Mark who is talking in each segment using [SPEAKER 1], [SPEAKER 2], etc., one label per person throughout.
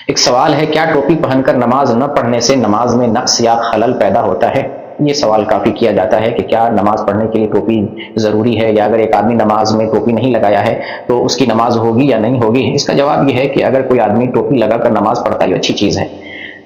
[SPEAKER 1] ایک سوال ہے، کیا ٹوپی پہن کر نماز نہ پڑھنے سے نماز میں نقص یا خلل پیدا ہوتا ہے؟ یہ سوال کافی کیا جاتا ہے کہ کیا نماز پڑھنے کے لیے ٹوپی ضروری ہے، یا اگر ایک آدمی نماز میں ٹوپی نہیں لگایا ہے تو اس کی نماز ہوگی یا نہیں ہوگی؟ اس کا جواب یہ ہے کہ اگر کوئی آدمی ٹوپی لگا کر نماز پڑھتا ہے یہ اچھی چیز ہے،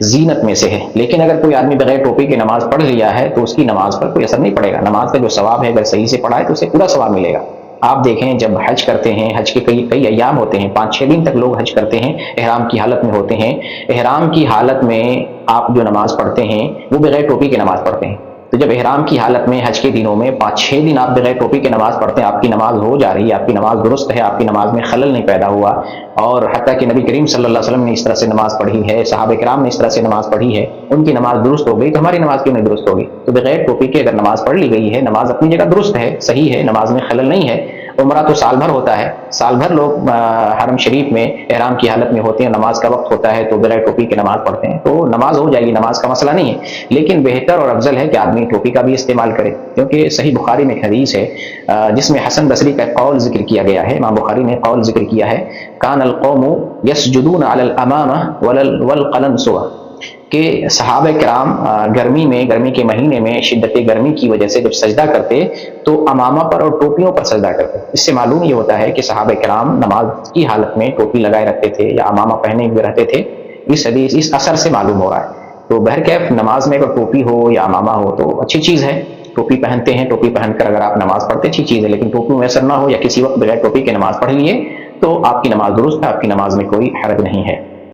[SPEAKER 1] زینت میں سے ہے، لیکن اگر کوئی آدمی بغیر ٹوپی کے نماز پڑھ لیا ہے تو اس کی نماز پر کوئی اثر نہیں پڑے گا۔ نماز کا جو ثواب ہے اگر صحیح سے پڑھا ہے تو اسے پورا ثواب ملے گا۔ آپ دیکھیں جب حج کرتے ہیں، حج کے کئی ایام ہوتے ہیں، 5-6 دن تک لوگ حج کرتے ہیں، احرام کی حالت میں ہوتے ہیں۔ احرام کی حالت میں آپ جو نماز پڑھتے ہیں وہ بغیر ٹوپی کے نماز پڑھتے ہیں، تو جب احرام کی حالت میں حج کے دنوں میں 5-6 دن آپ بغیر ٹوپی کے نماز پڑھتے ہیں، آپ کی نماز ہو جا رہی ہے، آپ کی نماز درست ہے، آپ کی نماز میں خلل نہیں پیدا ہوا، اور حتیٰ کہ نبی کریم صلی اللہ علیہ وسلم نے اس طرح سے نماز پڑھی ہے، صحابہ کرام نے اس طرح سے نماز پڑھی ہے، ان کی نماز درست ہو گئی، تو ہماری نماز کیوں نہیں درست ہوگی؟ تو بغیر ٹوپی کے اگر نماز پڑھ لی گئی ہے، نماز اپنی جگہ درست ہے، صحیح ہے، نماز میں خلل نہیں ہے۔ عمرہ تو سال بھر ہوتا ہے، سال بھر لوگ حرم شریف میں احرام کی حالت میں ہوتے ہیں، نماز کا وقت ہوتا ہے تو بغیر ٹوپی کے نماز پڑھتے ہیں، تو نماز ہو جائے گی، نماز کا مسئلہ نہیں ہے۔ لیکن بہتر اور افضل ہے کہ آدمی ٹوپی کا بھی استعمال کرے، کیونکہ صحیح بخاری میں ایک حدیث ہے جس میں حسن بصری کا قول ذکر کیا گیا ہے، امام بخاری نے قول ذکر کیا ہے، کان القوم یسجدون علی الامامہ والقلنسوہ، کہ صحابہ کرام گرمی کے مہینے میں شدت گرمی کی وجہ سے جب سجدہ کرتے تو امامہ پر اور ٹوپیوں پر سجدہ کرتے۔ اس سے معلوم یہ ہوتا ہے کہ صحابہ کرام نماز کی حالت میں ٹوپی لگائے رکھتے تھے یا امامہ پہنے ہوئے رہتے تھے، اس حدیث اس اثر سے معلوم ہو رہا ہے۔ تو بہرکیف نماز میں اگر ٹوپی ہو یا امامہ ہو تو اچھی چیز ہے، ٹوپی پہنتے ہیں، ٹوپی پہن کر اگر آپ نماز پڑھتے اچھی چیز ہے، لیکن ٹوپی میسر نہ ہو یا کسی وقت بغیر ٹوپی کے نماز پڑھ لیے تو آپ کی نماز درست ہے، آپ کی نماز میں کوئی حرج نہیں ہے۔